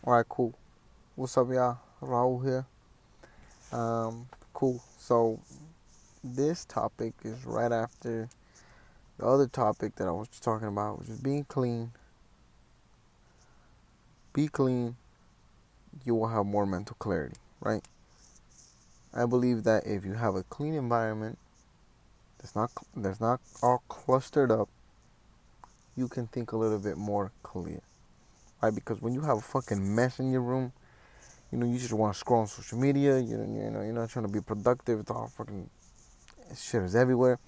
Alright, cool. What's up, y'all? Raul here. Cool. So, this topic is right after the other topic that I was just talking about, which is being clean. Be clean, you will have more mental clarity, right? I believe that if you have a clean environment that's not all clustered up, you can think a little bit more clear, right? Because when you have a fucking mess in your room, you just want to scroll on social media. You're not trying to be productive. It's all fucking shit is everywhere.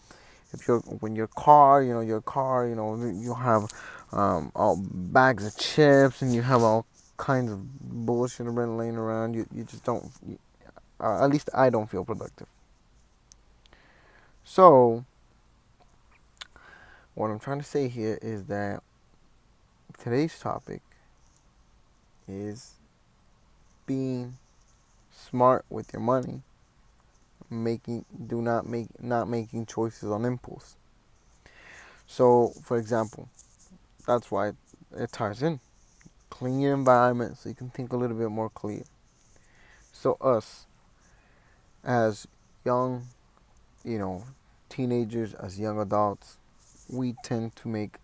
If you're when your car, your car, you have all bags of chips and you have all kinds of bullshit laying around. You just don't. At least I don't feel productive. So what I'm trying to say here is that today's topic is being smart with your money, making do not make not making choices on impulse. So, for example, that's why it ties in. Clean your environment so you can think a little bit more clear. So us as young, you know, teenagers, as young adults, we tend to make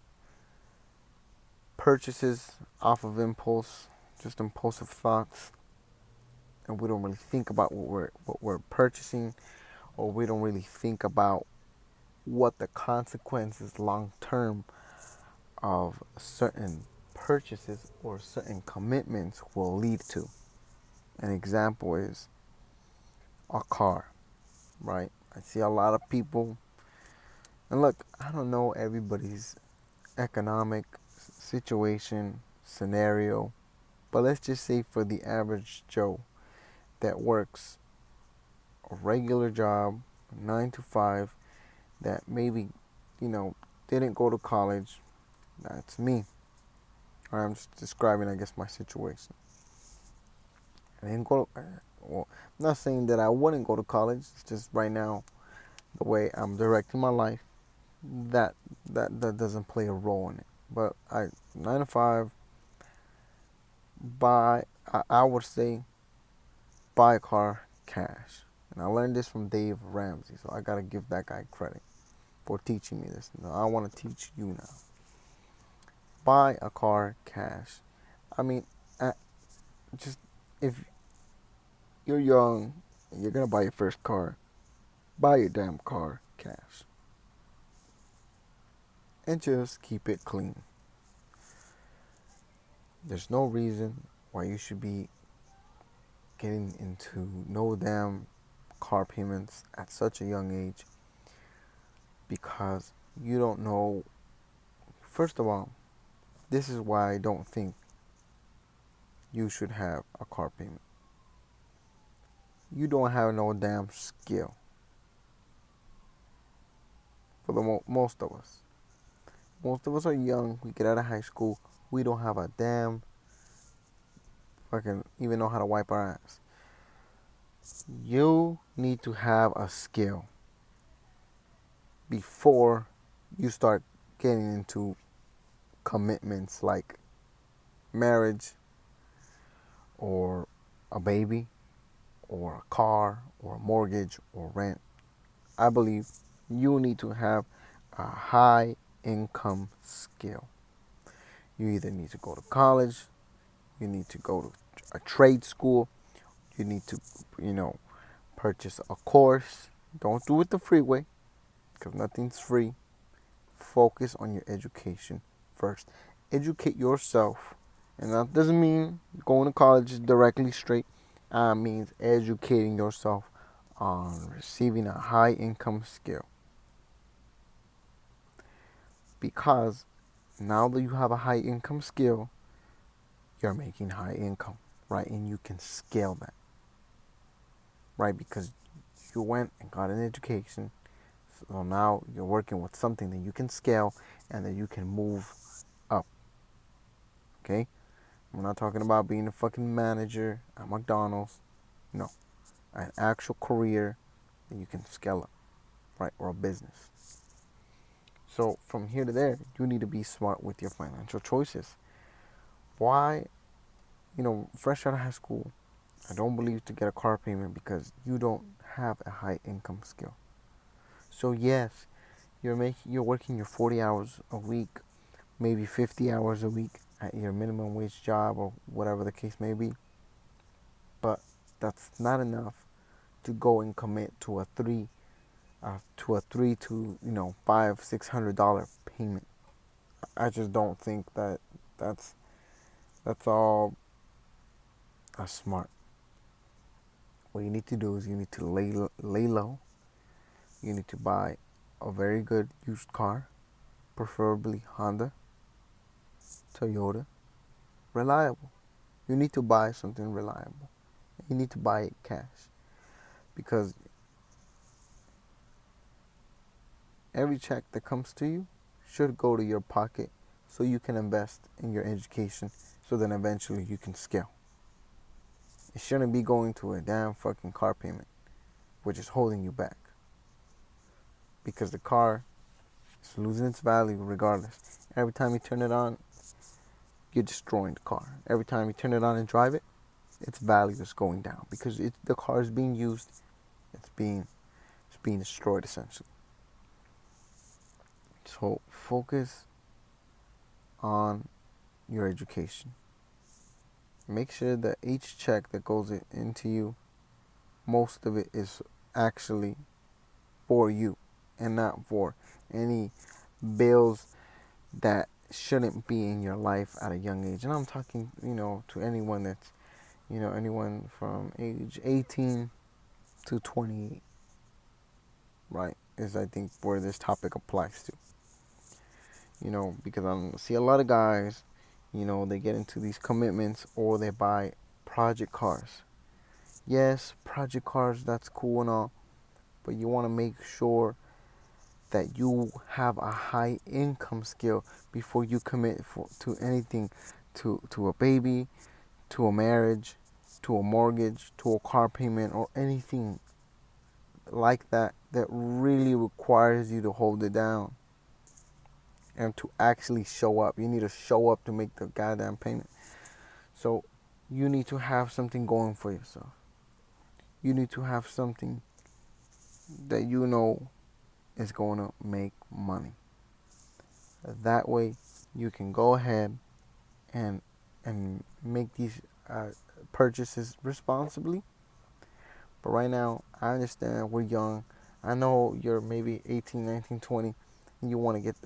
purchases off of impulse, just impulsive thoughts, and we don't really think about what we're purchasing, or we don't really think about what the consequences long term of certain purchases or certain commitments will lead to. An example is a car, right? I see a lot of people, and look, I don't know everybody's economic situation, scenario, but let's just say for the average Joe that works a regular job, 9 to 5, that maybe, you know, didn't go to college. That's me. Or I'm just describing, I guess, my situation. I didn't go. Well, I'm not saying that I wouldn't go to college. It's just right now the way I'm directing my life. That that doesn't play a role in it. But 9 to 5, buy. I would say buy a car cash. And I learned this from Dave Ramsey, so I gotta give that guy credit for teaching me this. Now I want to teach you now. Buy a car cash. I mean, uh, just if you're young and you're gonna buy your first car, buy your damn car cash and just keep it clean. There's no reason why you should be getting into no damn car payments at such a young age because you don't know. First of all, this is why I don't think you should have a car payment. You don't have no damn skill. For the most of us, most of us are young. We get out of high school. We don't have a damn fucking even know how to wipe our ass. You need to have a skill before you start getting into commitments like marriage or a baby or a car or a mortgage or rent. I believe you need to have a high income skill. You either need to go to college, you need to go to a trade school, you need to, you know, purchase a course. Don't do it the free way because nothing's free. Focus on your education first. Educate yourself. And that doesn't mean going to college directly straight. It means educating yourself on receiving a high income skill. Because now that you have a high income skill, you're making high income, right? And you can scale that, right? Because you went and got an education. So now you're working with something that you can scale and that you can move up, okay? We're not talking about being a fucking manager at McDonald's. No, an actual career that you can scale up, right? Or a business. So from here to there, you need to be smart with your financial choices. Why? fresh out of high school, I don't believe to get a car payment because you don't have a high income skill. So yes, you're working your 40 hours a week, maybe 50 hours a week at your minimum wage job or whatever the case may be, but that's not enough to go and commit to a 500-600 dollar payment. I just don't think that's that's all smart. What you need to do is you need to lay low. You need to buy a very good used car, preferably Honda, Toyota, reliable. You need to buy something reliable. You need to buy it cash because every check that comes to you should go to your pocket so you can invest in your education so then eventually you can scale. It shouldn't be going to a damn fucking car payment, which is holding you back because the car is losing its value regardless. Every time you turn it on, you're destroying the car. Every time you turn it on and drive it, its value is going down because the car is being used. It's being destroyed essentially. So focus on your education. Make sure that each check that goes into you, most of it is actually for you and not for any bills that shouldn't be in your life at a young age. And I'm talking, to anyone anyone from age 18 to 28, right? Is I think where this topic applies to. Because I see a lot of guys, they get into these commitments or they buy project cars. Yes, project cars, that's cool and all, but you want to make sure that you have a high income skill before you commit to anything, to a baby, to a marriage, to a mortgage, to a car payment, or anything like that really requires you to hold it down and to actually show up. You need to show up to make the goddamn payment. So you need to have something going for yourself. You need to have something that is going to make money. That way you can go ahead and make these purchases responsibly. But right now, I understand we're young. I know you're maybe 18, 19, 20, and you want to get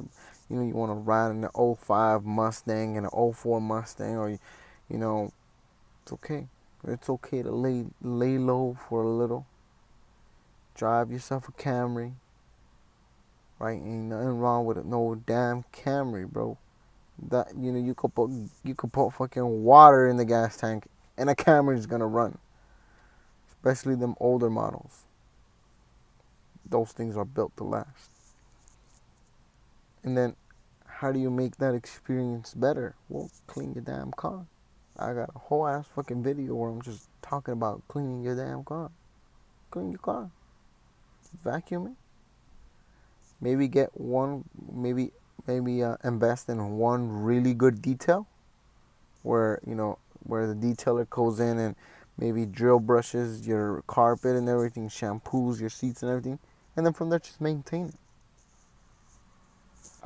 you want to ride in the '05 Mustang and the '04 Mustang, or it's okay. It's okay to lay low for a little. Drive yourself a Camry, right? Ain't nothing wrong with no damn Camry, bro. That you could put fucking water in the gas tank and a Camry's gonna run. Especially them older models. Those things are built to last. And then how do you make that experience better? Well, clean your damn car. I got a whole ass fucking video where I'm just talking about cleaning your damn car. Clean your car. Vacuum it. Maybe get one. Maybe invest in one really good detail, where the detailer goes in and maybe drill brushes your carpet and everything, shampoos your seats and everything, and then from there just maintain it.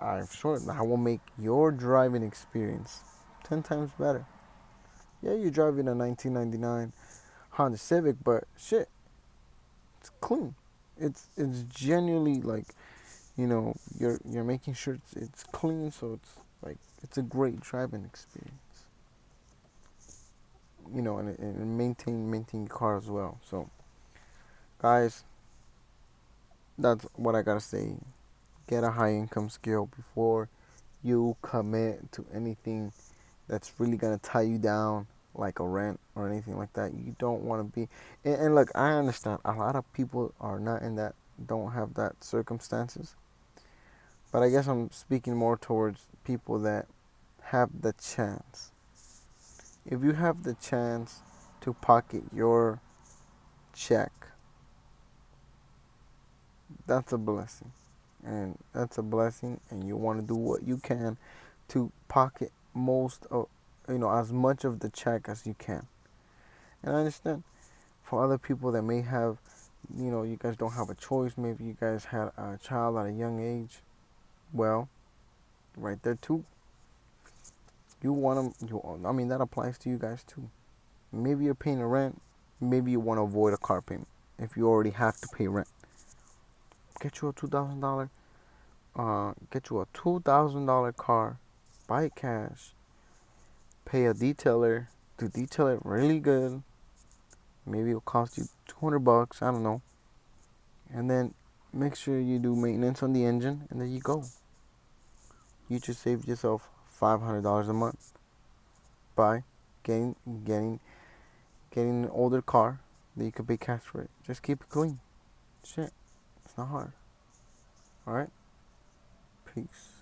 I'm sure that will make your driving experience 10 times better. Yeah, you're driving a 1999 Honda Civic, but shit, it's clean. It's genuinely like, you're making sure it's clean, so it's like it's a great driving experience. And maintain your car as well. So, guys, that's what I gotta say. Get a high income skill before you commit to anything that's really gonna tie you down, like a rent or anything like that. You don't want to be. And look, I understand a lot of people are not in that, don't have that circumstances. But I guess I'm speaking more towards people that have the chance. If you have the chance to pocket your check, that's a blessing. And that's a blessing, and you want to do what you can to pocket most of as much of the check as you can. And I understand for other people that may have, you guys don't have a choice. Maybe you guys had a child at a young age. Well, right there too. You want them. I mean, that applies to you guys too. Maybe you're paying a rent. Maybe you want to avoid a car payment if you already have to pay rent. Get you a $2,000. Get you a $2,000 car. Buy it cash. Pay a detailer to detail it really good. Maybe it'll cost you $200. I don't know. And then make sure you do maintenance on the engine, and there you go. You just saved yourself $500 a month by getting getting getting an older car that you could pay cash for it. Just keep it clean. Shit, it's not hard. All right. Peace.